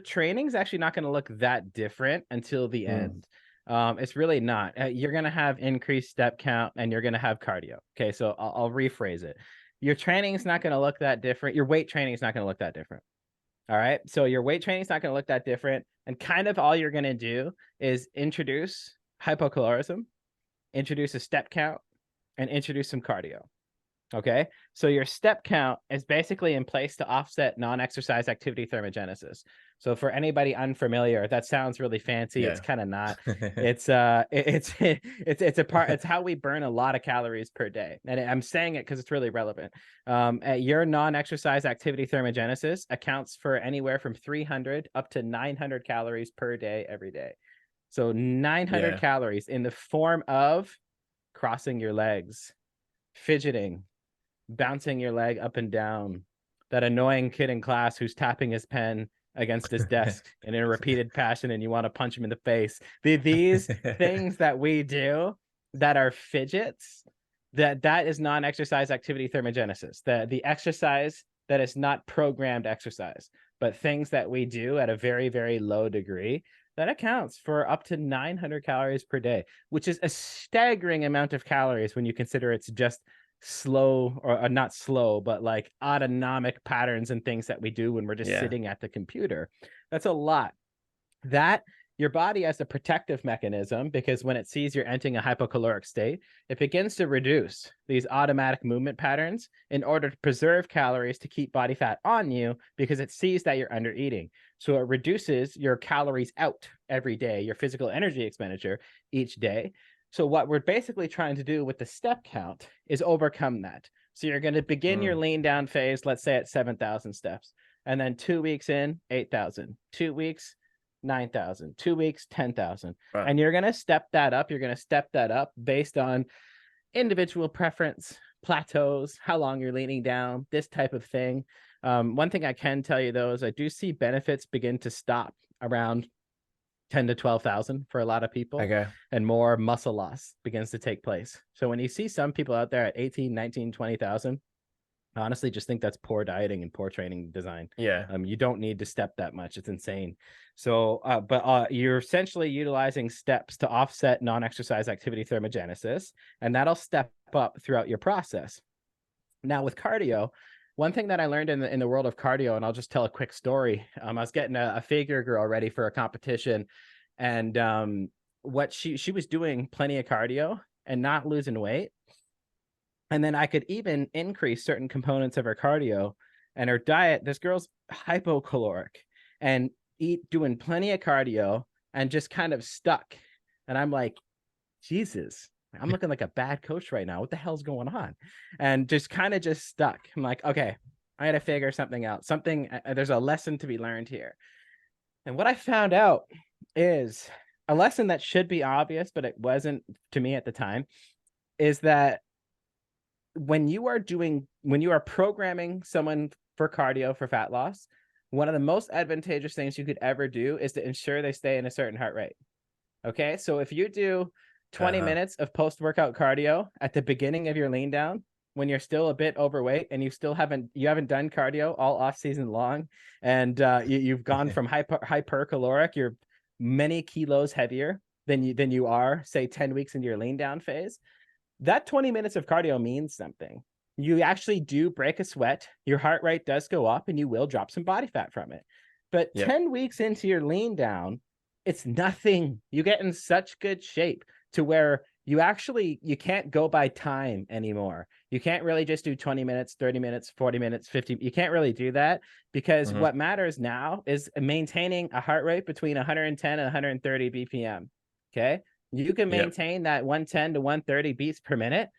Speaker 2: training is actually not going to look that different until the end. It's really not. You're going to have increased step count and you're going to have cardio. Okay, so I'll rephrase it. Your training is not going to look that different. Your weight training is not going to look that different. All right. So your weight training is not going to look that different. And kind of all you're going to do is introduce hypocalorism, introduce a step count, and introduce some cardio. Okay, so your step count is basically in place to offset non-exercise activity thermogenesis. So for anybody unfamiliar, that sounds really fancy.
Speaker 1: Yeah.
Speaker 2: It's kind of not. It's a part. It's how we burn a lot of calories per day, and I'm saying it because it's really relevant. Your non-exercise activity thermogenesis accounts for anywhere from 300 up to 900 calories per day every day. So 900 calories in the form of crossing your legs, fidgeting, bouncing your leg up and down, that annoying kid in class who's tapping his pen against his desk and in a repeated passion and you want to punch him in the face. These things that we do that are fidgets, that is non-exercise activity thermogenesis. The exercise that is not programmed exercise, but things that we do at a very, very low degree, that accounts for up to 900 calories per day, which is a staggering amount of calories when you consider it's just slow or not slow, but like autonomic patterns and things that we do when we're just sitting at the computer. That's a lot. That your body has a protective mechanism, because when it sees you're entering a hypocaloric state, it begins to reduce these automatic movement patterns in order to preserve calories to keep body fat on you, because it sees that you're under eating. So it reduces your calories out every day, your physical energy expenditure each day. So what we're basically trying to do with the step count is overcome that. So you're going to begin your lean down phase, let's say at 7,000 steps, and then 2 weeks in, 8,000, 2 weeks, 9,000, 2 weeks, 10,000.
Speaker 1: Right.
Speaker 2: And you're going to step that up. You're going to step that up based on individual preference, plateaus, how long you're leaning down, this type of thing. One thing I can tell you though is I do see benefits begin to stop around 10 to 12,000 for a lot of people.
Speaker 1: Okay.
Speaker 2: And more muscle loss begins to take place. So when you see some people out there at 18, 19, 20,000, I honestly just think that's poor dieting and poor training design.
Speaker 1: Yeah.
Speaker 2: You don't need to step that much. It's insane. So, but you're essentially utilizing steps to offset non-exercise activity thermogenesis, and that'll step up throughout your process. Now with cardio, one thing that I learned in the world of cardio, and I'll just tell a quick story. I was getting a figure girl ready for a competition, and what she was doing plenty of cardio and not losing weight. And then I could even increase certain components of her cardio and her diet. This girl's hypocaloric and doing plenty of cardio and just kind of stuck. And I'm like, Jesus, I'm looking like a bad coach right now. What the hell's going on? And just kind of just stuck. I'm like, okay, I got to figure something out. There's a lesson to be learned here. And what I found out is a lesson that should be obvious, but it wasn't to me at the time, is that when you are programming someone for cardio for fat loss, one of the most advantageous things you could ever do is to ensure they stay in a certain heart rate. Okay. So if you do 20 minutes of post-workout cardio at the beginning of your lean down, when you're still a bit overweight and you haven't done cardio all off season long, and you've gone from hypercaloric, you're many kilos heavier than you are, say 10 weeks into your lean down phase, that 20 minutes of cardio means something. you actually do break a sweat, your heart rate does go up, and you will drop some body fat from it. But 10 weeks into your lean down, it's nothing. You get in such good shape to where you can't go by time anymore. You can't really just do 20 minutes, 30 minutes, 40 minutes, 50. You can't really do that, because what matters now is maintaining a heart rate between 110 and 130 BPM. Okay. You can maintain that 110 to 130 beats per minute.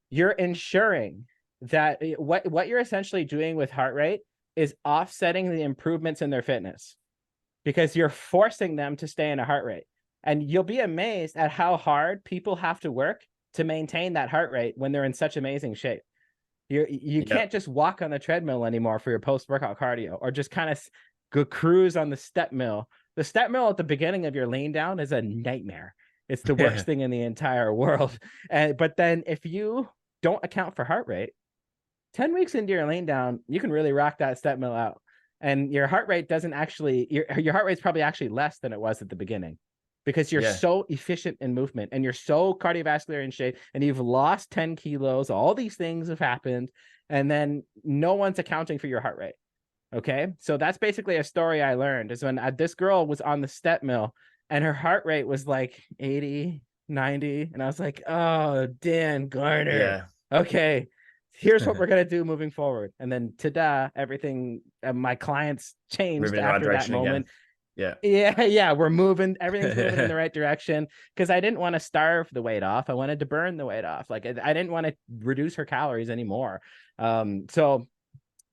Speaker 2: You're ensuring that what you're essentially doing with heart rate is offsetting the improvements in their fitness, because you're forcing them to stay in a heart rate. And you'll be amazed at how hard people have to work to maintain that heart rate when they're in such amazing shape. You can't just walk on the treadmill anymore for your post-workout cardio, or just kind of go cruise on the step mill. The step mill at the beginning of your lean down is a nightmare. It's the worst thing in the entire world. But then if you don't account for heart rate, 10 weeks into your lean down, you can really rock that step mill out. And your heart rate doesn't actually, your heart rate's probably actually less than it was at the beginning, because you're so efficient in movement, and you're so cardiovascular in shape, and you've lost 10 kilos. All these things have happened, and then no one's accounting for your heart rate. Okay. So that's basically a story I learned, is when this girl was on the step mill and her heart rate was like 80, 90. And I was like, oh, Dan Garner.
Speaker 1: Yeah.
Speaker 2: Okay. Here's what we're going to do moving forward. And then ta-da, everything, my clients changed after that moment.
Speaker 1: Again.
Speaker 2: We're moving. Everything's moving in the right direction, because I didn't want to starve the weight off. I wanted to burn the weight off. Like, I didn't want to reduce her calories anymore. So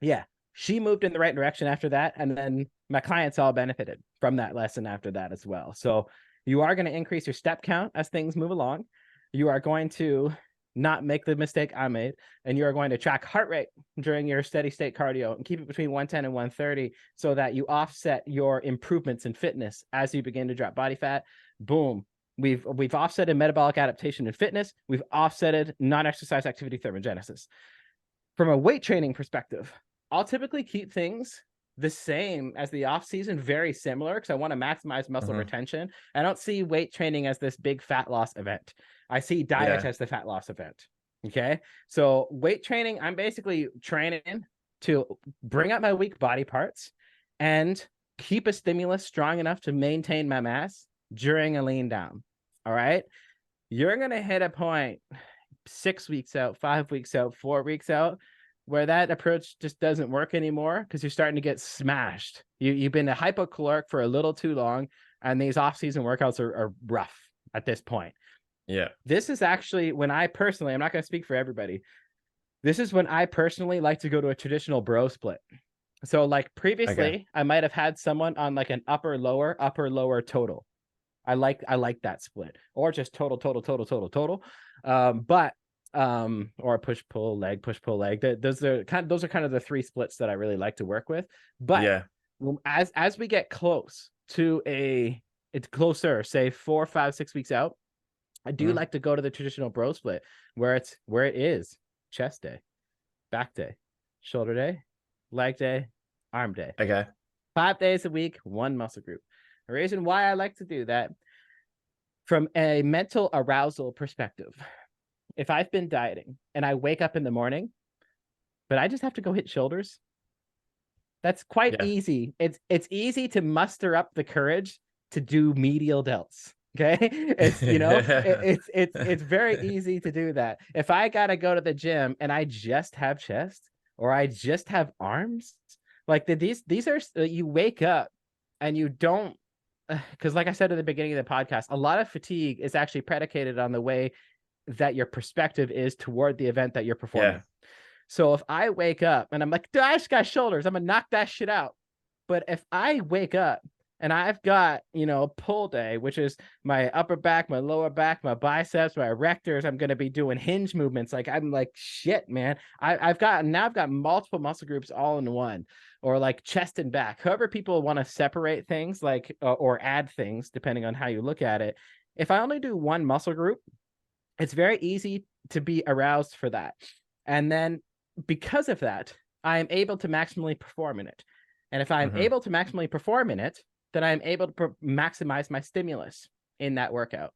Speaker 2: yeah, she moved in the right direction after that. And then my clients all benefited from that lesson after that as well. So you are going to increase your step count as things move along. You are going to not make the mistake I made, and you are going to track heart rate during your steady state cardio and keep it between 110 and 130, so that you offset your improvements in fitness as you begin to drop body fat. Boom. We've offsetted metabolic adaptation in fitness. We've offsetted non-exercise activity thermogenesis. From a weight training perspective, I'll typically keep things the same as the off season, very similar, because I want to maximize muscle retention. I don't see weight training as this big fat loss event. I see diet as the fat loss event. Okay. So weight training, I'm basically training to bring up my weak body parts and keep a stimulus strong enough to maintain my mass during a lean down. All right. You're going to hit a point 6 weeks out, 5 weeks out, 4 weeks out, where that approach just doesn't work anymore, because you're starting to get smashed. You've been a hypocaloric for a little too long, and these off-season workouts are rough at this point.
Speaker 1: Yeah.
Speaker 2: This is actually when I personally, I'm not going to speak for everybody, this is when I personally like to go to a traditional bro split. So like previously, I might have had someone on like an upper lower total. I like that split, or just total. Or push pull leg. Those are kind of the three splits that I really like to work with. But as we get close to it's closer, say 4, 5, 6 weeks out, I do like to go to the traditional bro split, where it is chest day, back day, shoulder day, leg day, arm day.
Speaker 1: Okay.
Speaker 2: 5 days a week, one muscle group. The reason why I like to do that, from a mental arousal perspective, if I've been dieting and I wake up in the morning, but I just have to go hit shoulders, that's quite easy. It's easy to muster up the courage to do medial delts. Okay. It's very easy to do that. If I got to go to the gym and I just have chest, or I just have arms, like these are, you wake up and you don't, because like I said at the beginning of the podcast, a lot of fatigue is actually predicated on the way that your perspective is toward the event that you're performing. So if I wake up and I'm like, I just got shoulders, I'm gonna knock that shit out. But if I wake up and I've got, pull day, which is my upper back, my lower back, my biceps, my erectors, I'm gonna be doing hinge movements. Like, I'm like, shit, man. I've got multiple muscle groups all in one, or like chest and back. However people want to separate things, like or add things depending on how you look at it. If I only do one muscle group, it's very easy to be aroused for that. And then because of that, I am able to maximally perform in it. And if I'm able to maximally perform in it, then I'm able to maximize my stimulus in that workout.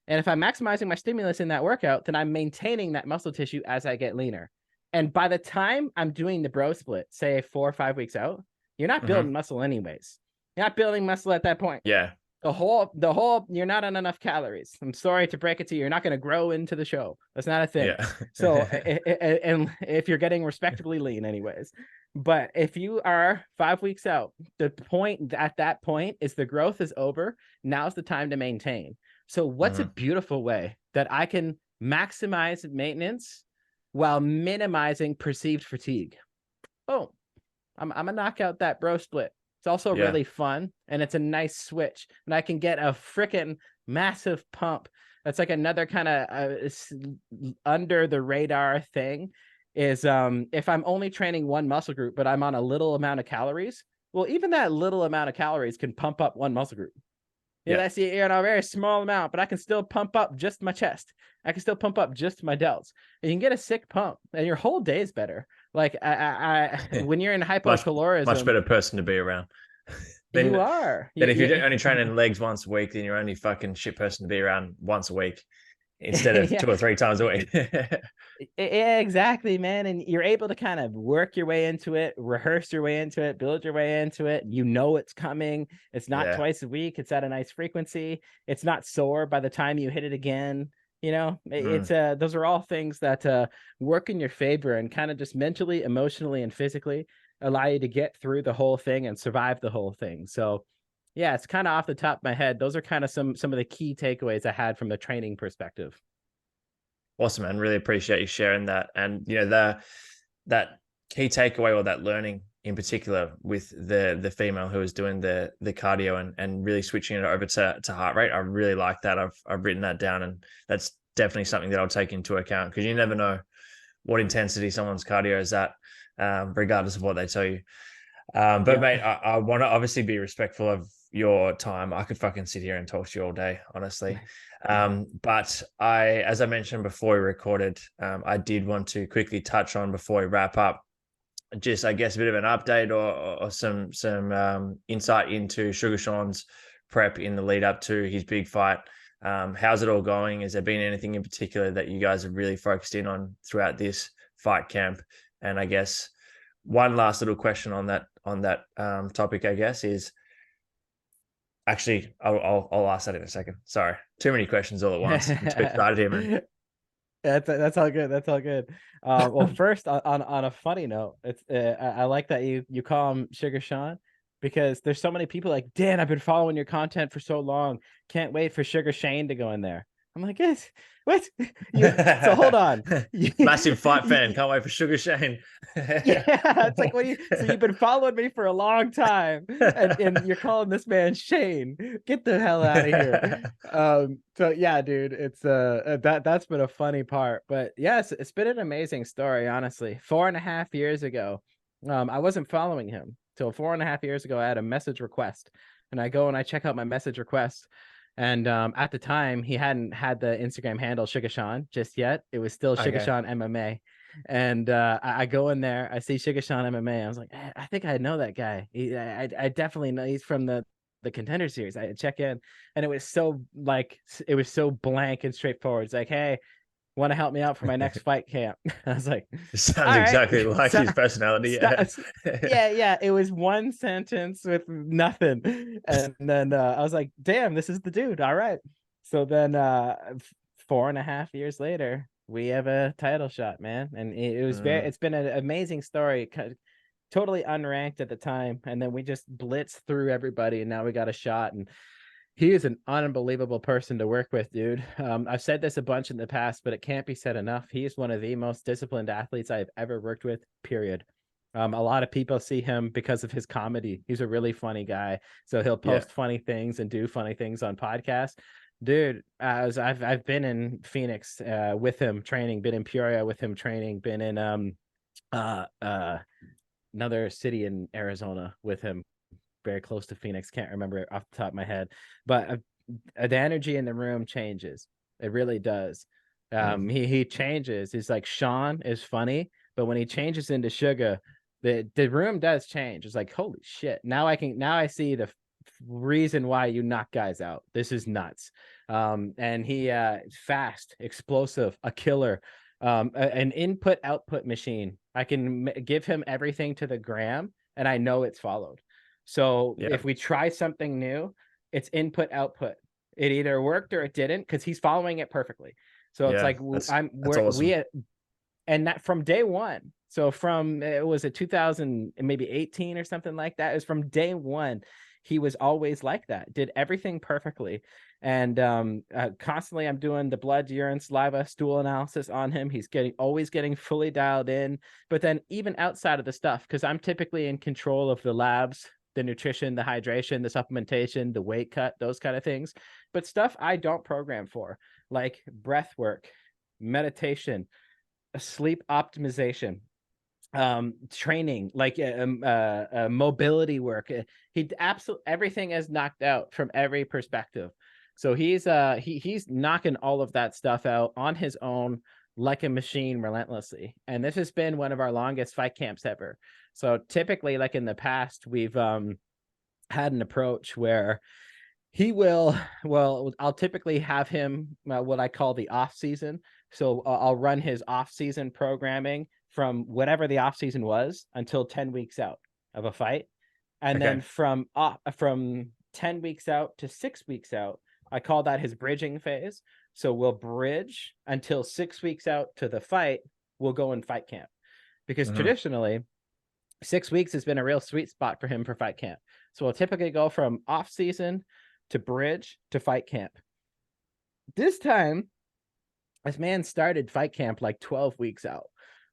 Speaker 2: And if I'm maximizing my stimulus in that workout, then I'm maintaining that muscle tissue as I get leaner. And by the time I'm doing the bro split, say 4 or 5 weeks out, you're not building muscle anyways. You're not building muscle at that point.
Speaker 1: Yeah.
Speaker 2: The whole, you're not on enough calories. I'm sorry to break it to you. You're not going to grow into the show. That's not a thing.
Speaker 1: Yeah.
Speaker 2: So, and if you're getting respectably lean anyways, but if you are 5 weeks out, the point at that point is the growth is over. Now's the time to maintain. So what's a beautiful way that I can maximize maintenance while minimizing perceived fatigue? Oh, I'm going to knock out that bro split. It's also really fun, and it's a nice switch, and I can get a freaking massive pump. That's like another kind of under the radar thing is if I'm only training one muscle group, but I'm on a little amount of calories, well, even that little amount of calories can pump up one muscle group. Yeah, that's a very small amount, but I can still pump up just my chest. I can still pump up just my delts. And you can get a sick pump, and your whole day is better. Like when you're in hypocalorism,
Speaker 1: much better person to be around. Then,
Speaker 2: you are.
Speaker 1: Then if you're only training legs once a week, then you're only fucking shit person to be around once a week instead of 2 or 3 times a week.
Speaker 2: Yeah, exactly, man. And you're able to kind of work your way into it, rehearse your way into it, build your way into it. You know it's coming. It's not twice a week. It's at a nice frequency. It's not sore by the time you hit it again. You know, it's those are all things that work in your favor and kind of just mentally, emotionally, and physically allow you to get through the whole thing and survive the whole thing. So yeah, it's kind of off the top of my head. Those are kind of some of the key takeaways I had from the training perspective.
Speaker 1: Awesome, man. Really appreciate you sharing that. And, you know, that key takeaway or that learning in particular with the female who was doing the cardio and really switching it over to heart rate. I really like that. I've written that down, and that's definitely something that I'll take into account, because you never know what intensity someone's cardio is at, regardless of what they tell you. But mate, I want to obviously be respectful of your time. I could fucking sit here and talk to you all day, honestly. But as I mentioned before we recorded, I did want to quickly touch on, before we wrap up, just, I guess, a bit of an update or some insight into Sugar Shawn's prep in the lead up to his big fight. How's it all going? Has there been anything in particular that you guys have really focused in on throughout this fight camp? And I guess one last little question on that topic, I guess, is actually I'll ask that in a second. Sorry, too many questions all at once. I'm too excited here, man.
Speaker 2: That's all good. That's all good. Well, first on a funny note, it's I like that you call him Sugar Shawn, because there's so many people like, Dan, I've been following your content for so long. Can't wait for Sugar Shane to go in there. I'm like, yes, what? So hold on.
Speaker 1: Massive fight fan. Can't wait for Sugar Shane.
Speaker 2: Yeah, it's like, so you've been following me for a long time, and you're calling this man Shane. Get the hell out of here. So yeah, dude, it's that's been a funny part. But yes, it's been an amazing story, honestly. 4.5 years ago, I wasn't following him till 4.5 years ago. I had a message request, and I go and I check out my message request. And at the time, he hadn't had the Instagram handle Sugar Shawn just yet. It was still Sugar Shawn MMA. And I go in there, I see Sugar Shawn MMA. I was like, I think I know that guy. I definitely know. He's from the Contender Series. I check in, and it was so blank and straightforward. It's like, hey, want to help me out for my next fight camp? I was like,
Speaker 1: it sounds exactly like his personality.
Speaker 2: Yeah. It was one sentence with nothing, and then I was like, damn, this is the dude. All right. So then 4.5 years later, we have a title shot, man, and it's been an amazing story. Totally unranked at the time, and then we just blitzed through everybody, and now we got a shot. And he is an unbelievable person to work with, dude. I've said this a bunch in the past, but it can't be said enough. He is one of the most disciplined athletes I've ever worked with, period. A lot of people see him because of his comedy. He's a really funny guy. So he'll post funny things and do funny things on podcasts. Dude, I've been in Phoenix with him training, been in Peoria with him training, been in another city in Arizona with him, very close to Phoenix. Can't remember it off the top of my head, but the energy in the room changes. It really does. He changes. He's like, Shawn is funny, but when he changes into Sugar, the room does change. It's like, holy shit. Now I see the reason why you knock guys out. This is nuts. And he fast, explosive, a killer. an input output machine. I can give him everything to the gram, and I know it's followed. So
Speaker 1: Yeah.
Speaker 2: if we try something new, it's input output. It either worked or it didn't, because he's following it perfectly. So it's
Speaker 1: Yeah.
Speaker 2: like
Speaker 1: That's awesome.
Speaker 2: and that from day one. So from it was a 2000 maybe 18 or something like that. It was from day one. He was always like that. Did everything perfectly. And constantly I'm doing the blood, urine, saliva, stool analysis on him. He's always getting fully dialed in. But then even outside of the stuff, because I'm typically in control of the labs, the nutrition, the hydration, the supplementation, the weight cut, those kind of things. But stuff I don't program for, like breath work, meditation, sleep optimization, training, like mobility work. He absolutely everything is knocked out from every perspective. So he's knocking all of that stuff out on his own, like a machine, relentlessly. And this has been one of our longest fight camps ever. So typically, like in the past, we've had an approach where he will, well, I'll typically have him what I call the off season. So I'll run his off season programming from whatever the off season was until 10 weeks out of a fight. And then
Speaker 1: Okay.
Speaker 2: from 10 weeks out to 6 weeks out, I call that his bridging phase. So we'll bridge until 6 weeks out to the fight. We'll go in fight camp, because
Speaker 1: Hmm.
Speaker 2: traditionally 6 weeks has been a real sweet spot for him for fight camp. So we'll typically go from off season to bridge to fight camp. This time, this man started fight camp like 12 weeks out.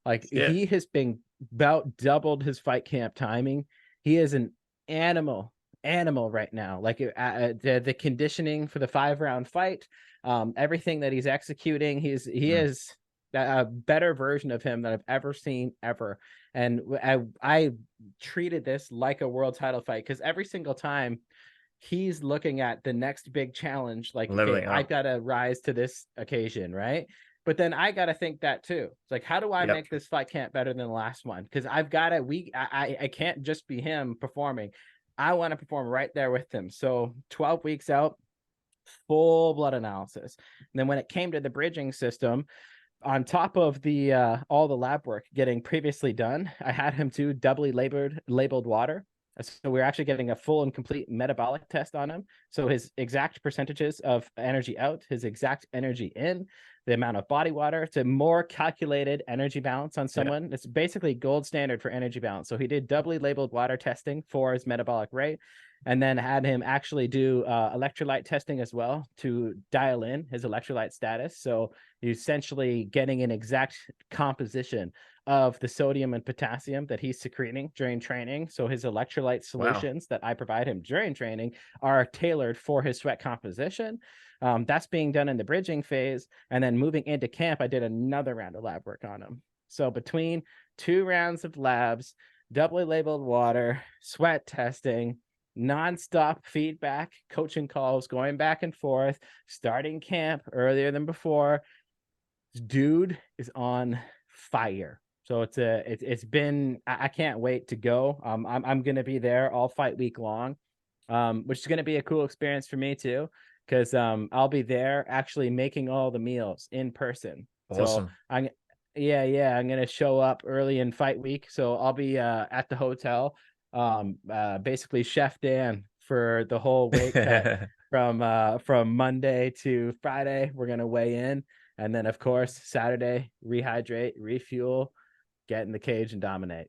Speaker 2: Like
Speaker 1: Yeah.
Speaker 2: he has been about doubled his fight camp timing. He is an animal right now. Like the conditioning for the 5-round fight, everything that he's executing, he
Speaker 1: Mm.
Speaker 2: is a better version of him that I've ever seen ever. And I treated this like a world title fight, because every single time he's looking at the next big challenge, like, okay,
Speaker 1: Leveling
Speaker 2: I
Speaker 1: up.
Speaker 2: gotta rise to this occasion, right? But then I gotta think that too. It's like, how do I
Speaker 1: Yep.
Speaker 2: make this fight camp better than the last one? Because I've gotta I can't just be him performing. I want to perform right there with him. So 12 weeks out, full blood analysis. And then when it came to the bridging system, on top of the all the lab work getting previously done, I had him do doubly labeled water. So we're actually getting a full and complete metabolic test on him. So his exact percentages of energy out, his exact energy in, the amount of body water. It's a more calculated energy balance on
Speaker 1: Yeah.
Speaker 2: someone. It's basically gold standard for energy balance. So he did doubly labeled water testing for his metabolic rate, and then had him actually do electrolyte testing as well to dial in his electrolyte status. So you're essentially getting an exact composition of the sodium and potassium that he's secreting during training. So his electrolyte
Speaker 1: Wow.
Speaker 2: solutions that I provide him during training are tailored for his sweat composition. That's being done in the bridging phase. And then moving into camp, I did another round of lab work on him. So between 2 rounds of labs, doubly labeled water, sweat testing, nonstop feedback, coaching calls, going back and forth, starting camp earlier than before. Dude is on fire. So it's been, I can't wait to go. I'm gonna be there all fight week long, which is gonna be a cool experience for me too, because I'll be there actually making all the meals in person. So
Speaker 1: Awesome.
Speaker 2: I'm gonna show up early in fight week. So I'll be at the hotel, basically Chef Dan for the whole weight cut from Monday to Friday. We're gonna weigh in, and then of course Saturday rehydrate, refuel, get in the cage and dominate.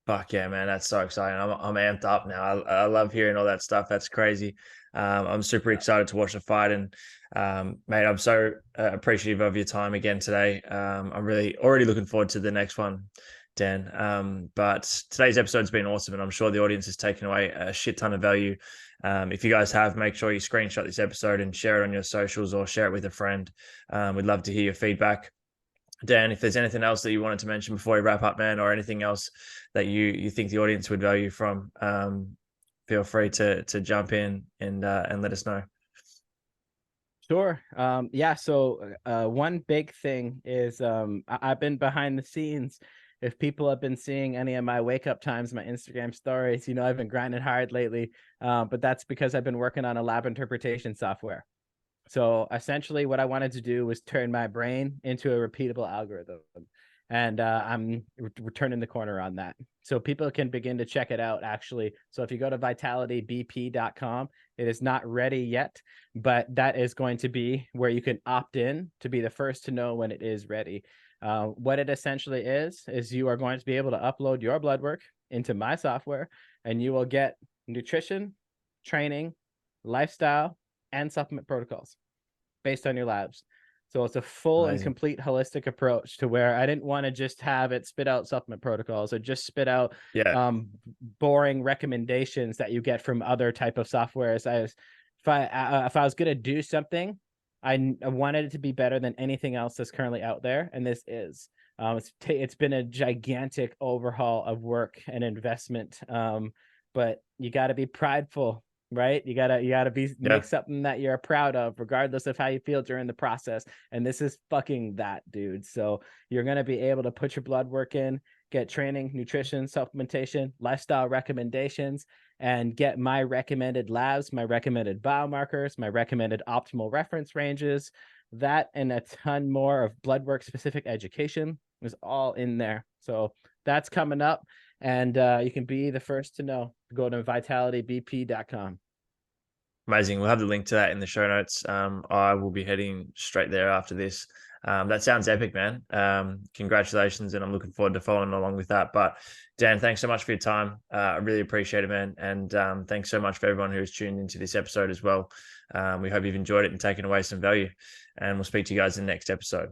Speaker 1: Fuck yeah, man. That's so exciting. I'm amped up now. I love hearing all that stuff. That's crazy. I'm super excited to watch the fight. And mate, I'm so appreciative of your time again today. I'm really already looking forward to the next one, Dan. But today's episode's been awesome, and I'm sure the audience has taken away a shit ton of value. If you guys have, make sure you screenshot this episode and share it on your socials or share it with a friend. We'd love to hear your feedback. Dan, if there's anything else that you wanted to mention before we wrap up, man, or anything else that you think the audience would value from, feel free to jump in and let us know.
Speaker 2: Sure. Yeah. So one big thing is I've been behind the scenes. If people have been seeing any of my wake up times, my Instagram stories, I've been grinding hard lately. But that's because I've been working on a lab interpretation software. So essentially what I wanted to do was turn my brain into a repeatable algorithm. And I'm returning the corner on that. So people can begin to check it out, actually. So if you go to vitalitybp.com, it is not ready yet, but that is going to be where you can opt in to be the first to know when it is ready. What it essentially is you are going to be able to upload your blood work into my software, and you will get nutrition, training, lifestyle, and supplement protocols based on your labs. So it's a full and complete holistic approach to where I didn't want to just have it spit out supplement protocols or just spit out boring recommendations that you get from other type of softwares. If I was going to do something, I wanted it to be better than anything else that's currently out there. And this is. It's been a gigantic overhaul of work and investment. But you got to be prideful, right? You gotta make something that you're proud of, regardless of how you feel during the process. And this is fucking that, dude. So you're gonna be able to put your blood work in, get training, nutrition, supplementation, lifestyle recommendations, and get my recommended labs, my recommended biomarkers, my recommended optimal reference ranges. That and a ton more of blood work specific education is all in there. So that's coming up. And you can be the first to know. Go to vitalitybp.com.
Speaker 1: Amazing. We'll have the link to that in the show notes. I will be heading straight there after this. That sounds epic, man. Congratulations, and I'm looking forward to following along with that. But Dan, thanks so much for your time. I really appreciate it, man. And thanks so much for everyone who's tuned into this episode as well. We hope you've enjoyed it and taken away some value. And we'll speak to you guys in the next episode.